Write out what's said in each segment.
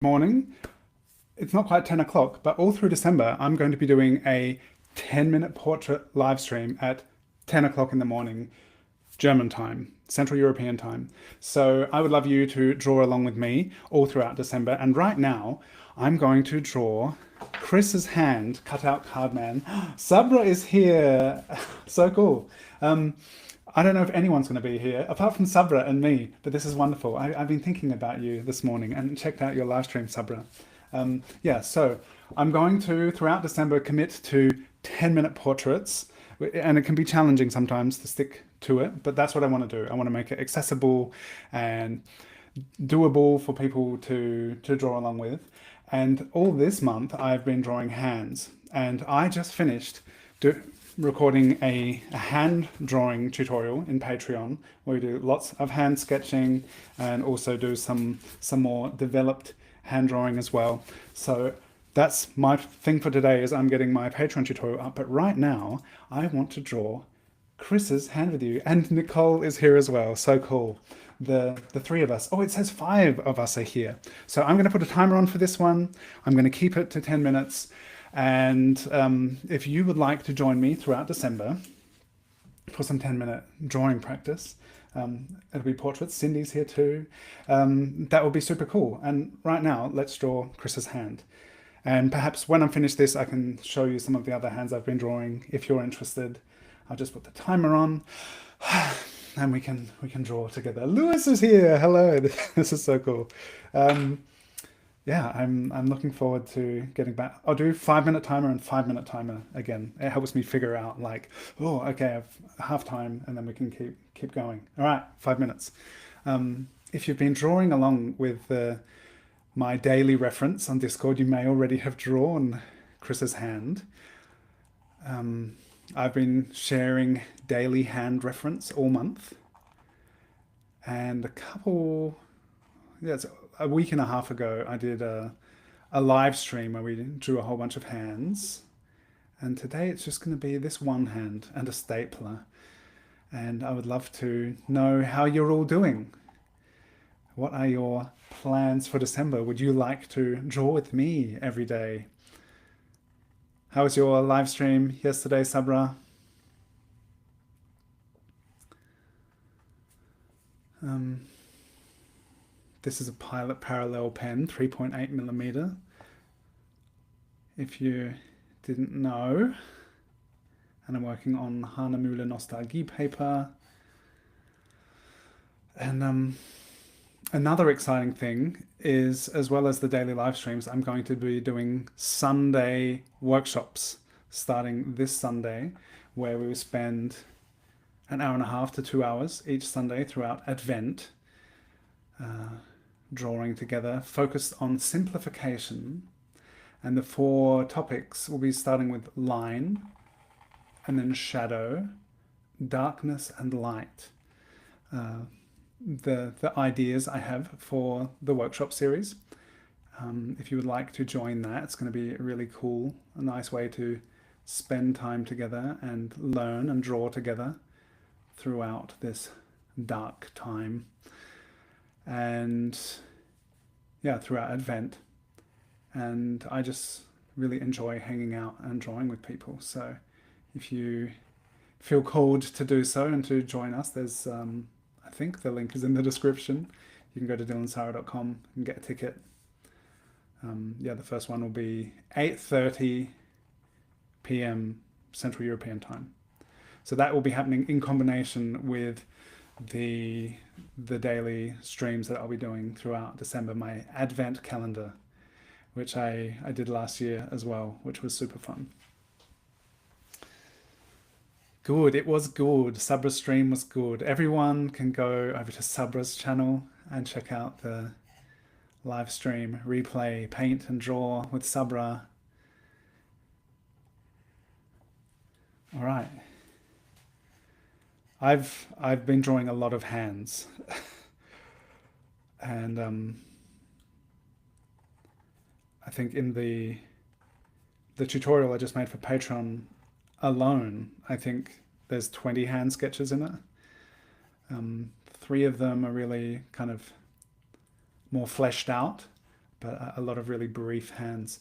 Morning. It's not quite 10 o'clock, but all through December, I'm going to be doing a 10-minute portrait live stream at 10 o'clock in the morning, German time, Central European time. So I would love you to draw along with me all throughout December. And right now, I'm going to draw Chris's hand, cut out card man. Sabra is here. So cool. I don't know if anyone's going to be here apart from Sabra and me, but this is wonderful. I've been thinking about you this morning and checked out your live stream, Sabra. Yeah, so I'm going to, throughout December, commit to 10-minute portraits, and it can be challenging sometimes to stick to it, but that's what I want to do. I want to make it accessible and doable for people to draw along with. And all this month, I've been drawing hands, and I just finished recording a hand drawing tutorial in Patreon where we do lots of hand sketching and also do some more developed hand drawing as well. So that's my thing for today is I'm getting my Patreon tutorial up. But right now I want to draw Chris's hand with you, and Nicole is here as well. So cool. The three of us. Oh, it says five of us are here. So I'm going to put a timer on for this one. I'm going to keep it to 10 minutes. And if you would like to join me throughout December for some 10-minute drawing practice, it'll be portraits. Cindy's here too. That will be super cool. And right now, let's draw Chris's hand. And perhaps when I'm finished this, I can show you some of the other hands I've been drawing if you're interested. I'll just put the timer on and we can draw together. Lewis is here. Hello. This is so cool. Yeah, I'm looking forward to getting back. I'll do 5-minute timer and 5-minute timer again. It helps me figure out like, oh, okay, I've half time, and then we can keep going. All right, 5 minutes. If you've been drawing along with my daily reference on Discord, you may already have drawn Chris's hand. I've been sharing daily hand reference all month, and it's a week and a half ago, I did a live stream where we drew a whole bunch of hands. And today it's just going to be this one hand and a stapler. And I would love to know how you're all doing. What are your plans for December? Would you like to draw with me every day? How was your live stream yesterday, Sabra? This is a Pilot Parallel pen, 3.8 millimeter. If you didn't know, and I'm working on Hanemühle Nostalgie paper. And another exciting thing is, as well as the daily live streams, I'm going to be doing Sunday workshops starting this Sunday, where we will spend an hour and a half to 2 hours each Sunday throughout Advent, drawing together, focused on simplification. And the 4 topics will be starting with line, and then shadow, darkness, and light. The ideas I have for the workshop series. If you would like to join that, it's going to be really cool, a nice way to spend time together and learn and draw together throughout this dark time. And yeah, throughout Advent. And I just really enjoy hanging out and drawing with people. So if you feel called to do so and to join us, there's, I think the link is in the description. You can go to dylansara.com and get a ticket. Yeah, the first one will be 8:30 p.m. Central European time. So that will be happening in combination with the daily streams that I'll be doing throughout December, my Advent calendar, which I did last year as well, which was super fun. Good, it was good. Sabra's stream was good. Everyone can go over to Sabra's channel and check out the live stream, replay, paint and draw with Sabra. All right. I've been drawing a lot of hands, and I think in the tutorial I just made for Patreon alone, I think there's 20 hand sketches in it. 3 of them are really kind of more fleshed out, but a lot of really brief hands.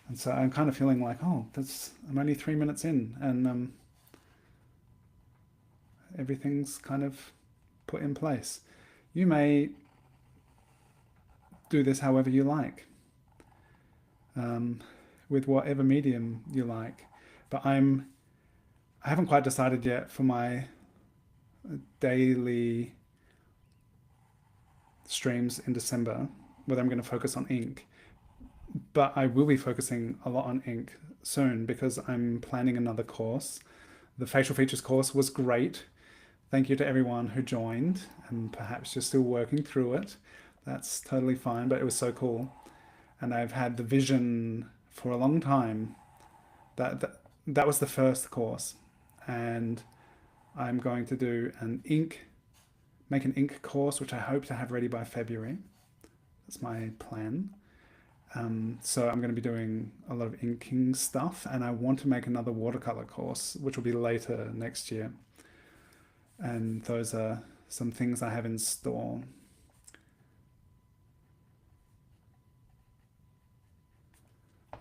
And so I'm kind of feeling like, oh, I'm only 3 minutes in, and everything's kind of put in place. You may do this however you like, um, with whatever medium you like. But I haven't quite decided yet for my daily streams in December whether I'm going to focus on ink. But I will be focusing a lot on ink soon because I'm planning another course. The facial features course was great. Thank you to everyone who joined, and perhaps you're still working through it. That's totally fine, but it was so cool. And I've had the vision for a long time that was the first course. And I'm going to do make an ink course, which I hope to have ready by February. That's my plan. So I'm going to be doing a lot of inking stuff, and I want to make another watercolor course, which will be later next year. And those are some things I have in store.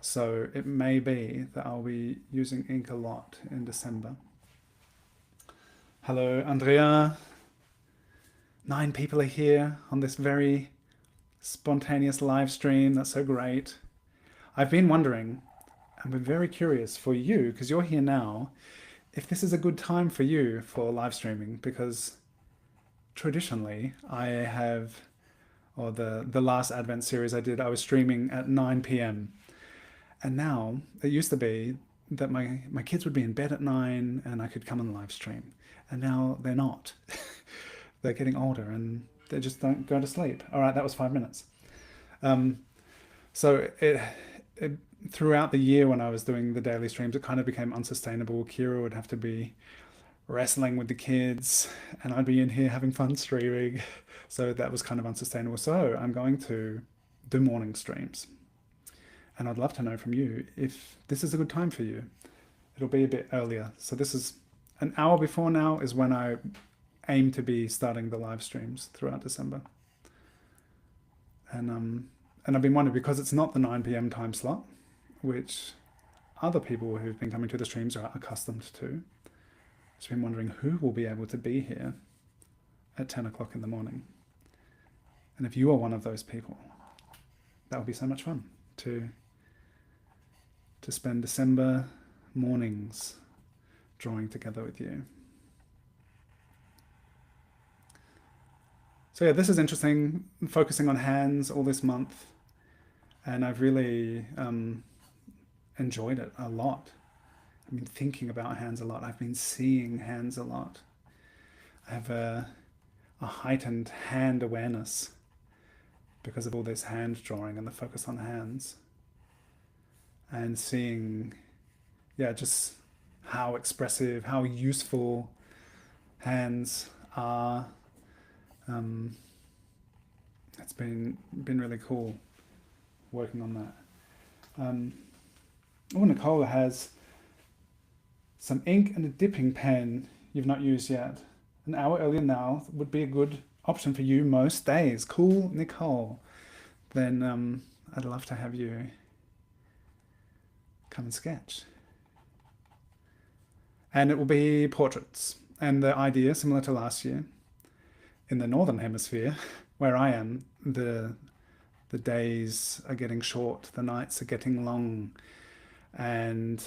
So it may be that I'll be using ink a lot in December. Hello, Andrea. 9 people are here on this very spontaneous live stream. That's so great. I've been wondering, and we're very curious for you, because you're here now, if this is a good time for you for live streaming, because traditionally I have, or the last Advent series I did, I was streaming at 9 p.m. And now, it used to be that my kids would be in bed at 9 and I could come and live stream. And now they're not. They're getting older and they just don't go to sleep. All right, that was 5 minutes. So throughout the year when I was doing the daily streams, it kind of became unsustainable. Kira would have to be wrestling with the kids and I'd be in here having fun streaming. So that was kind of unsustainable. So I'm going to do morning streams. And I'd love to know from you if this is a good time for you. It'll be a bit earlier. So this is an hour before now is when I aim to be starting the live streams throughout December. And I've been wondering, because it's not the 9 p.m. time slot, which other people who've been coming to the streams are accustomed to. I've been wondering who will be able to be here at 10 o'clock in the morning. And if you are one of those people, that would be so much fun to spend December mornings drawing together with you. So yeah, this is interesting, focusing on hands all this month. And I've really enjoyed it a lot. I've been thinking about hands a lot. I've been seeing hands a lot. I have a heightened hand awareness because of all this hand drawing and the focus on hands. And seeing, yeah, just how expressive, how useful hands are. It's been really cool working on that. Oh, Nicole has some ink and a dipping pen you've not used yet. An hour earlier now would be a good option for you most days. Cool, Nicole. Then I'd love to have you come and sketch. And it will be portraits. And the idea, similar to last year, in the Northern Hemisphere, where I am, the days are getting short, the nights are getting long, and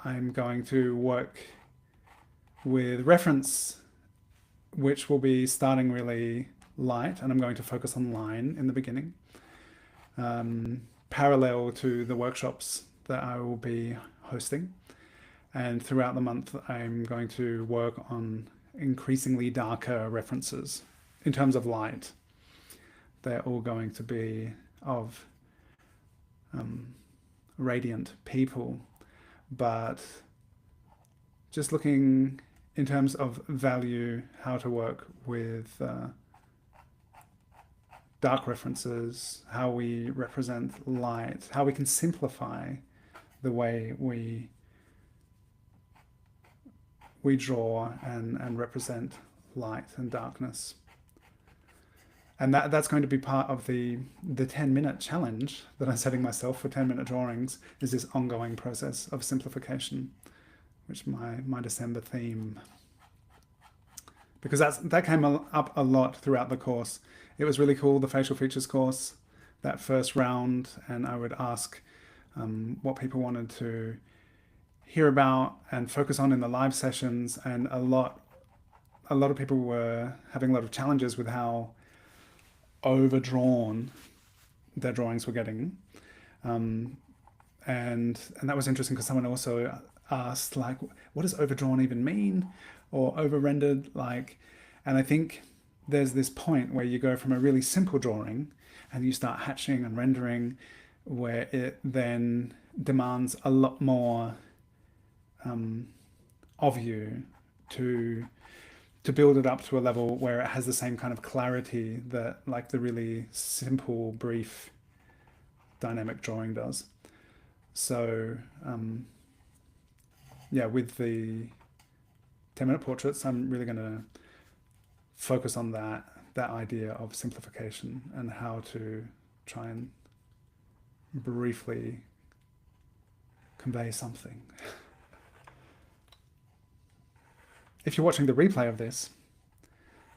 I'm going to work with reference, which will be starting really light, and I'm going to focus on line in the beginning, parallel to the workshops that I will be hosting. And throughout the month, I'm going to work on increasingly darker references in terms of light. They're all going to be of radiant people, but just looking in terms of value, how to work with dark references, how we represent light, how we can simplify the way we draw and represent light and darkness. And that's going to be part of the 10-minute challenge that I'm setting myself for 10-minute drawings, is this ongoing process of simplification, which my December theme. Because that came up a lot throughout the course. It was really cool, the facial features course, that first round, and I would ask what people wanted to hear about and focus on in the live sessions, and a lot of people were having a lot of challenges with how overdrawn their drawings were getting. And that was interesting because someone also asked, like, what does overdrawn even mean, or over rendered, like. And I think there's this point where you go from a really simple drawing and you start hatching and rendering, where it then demands a lot more of you to build it up to a level where it has the same kind of clarity that, like, the really simple, brief, dynamic drawing does. So yeah, with the 10-minute portraits, I'm really going to focus on that idea of simplification and how to try and briefly convey something. If you're watching the replay of this,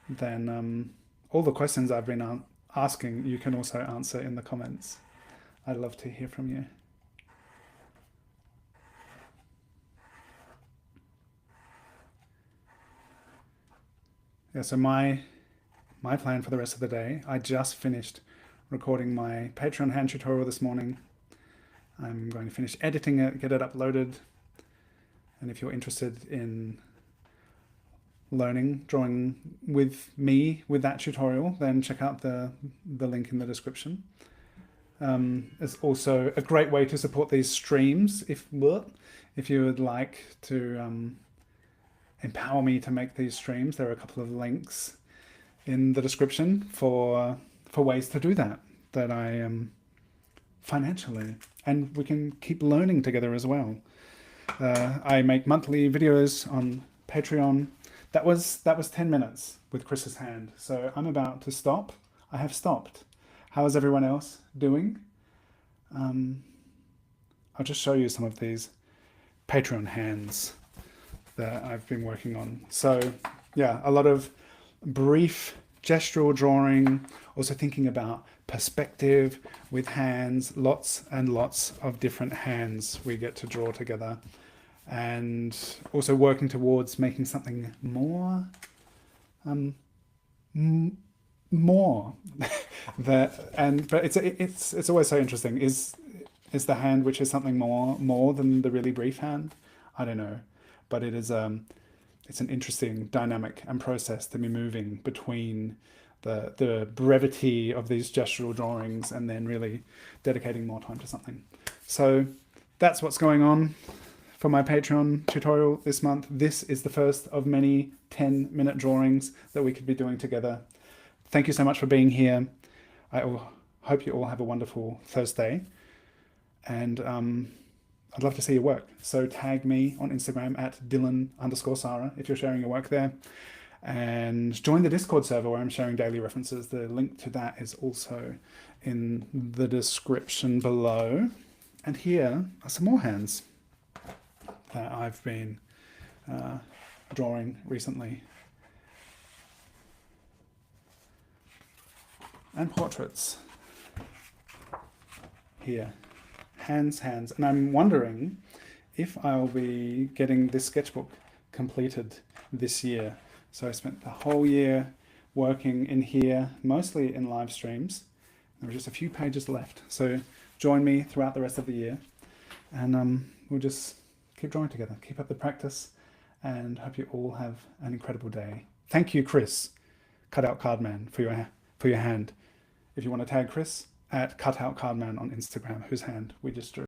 then all the questions I've been asking, you can also answer in the comments. I'd love to hear from you. Yeah, so my plan for the rest of the day, I just finished recording my Patreon hand tutorial this morning. I'm going to finish editing it, get it uploaded. And if you're interested in learning drawing with me with that tutorial, then check out the link in the description. It's also a great way to support these streams if you would like to empower me to make these streams. There are a couple of links in the description for ways to do that I financially, and we can keep learning together as well. I make monthly videos on Patreon. That was 10 minutes with Chris's hand. So I'm about to stop. I have stopped. How is everyone else doing? I'll just show you some of these Patreon hands that I've been working on. So yeah, a lot of brief gestural drawing, also thinking about perspective with hands, lots and lots of different hands we get to draw together. And also working towards making something more but it's always so interesting. Is the hand which is something more than the really brief hand? I don't know, but it is it's an interesting dynamic and process to be moving between the brevity of these gestural drawings and then really dedicating more time to something. So that's what's going on for my Patreon tutorial this month. This is the first of many 10-minute drawings that we could be doing together. Thank you so much for being here. I hope you all have a wonderful Thursday, and I'd love to see your work. So tag me on Instagram at Dylan_Sara if you're sharing your work there, and join the Discord server where I'm sharing daily references. The link to that is also in the description below. And here are some more hands that I've been drawing recently. And portraits here. Hands. And I'm wondering if I'll be getting this sketchbook completed this year. So I spent the whole year working in here, mostly in live streams. There were just a few pages left. So join me throughout the rest of the year, and we'll just keep drawing together, keep up the practice, and hope you all have an incredible day. Thank you, Chris, Cutout Cardman, for your hand. If you want to tag Chris, at Cutout Cardman on Instagram, whose hand we just drew.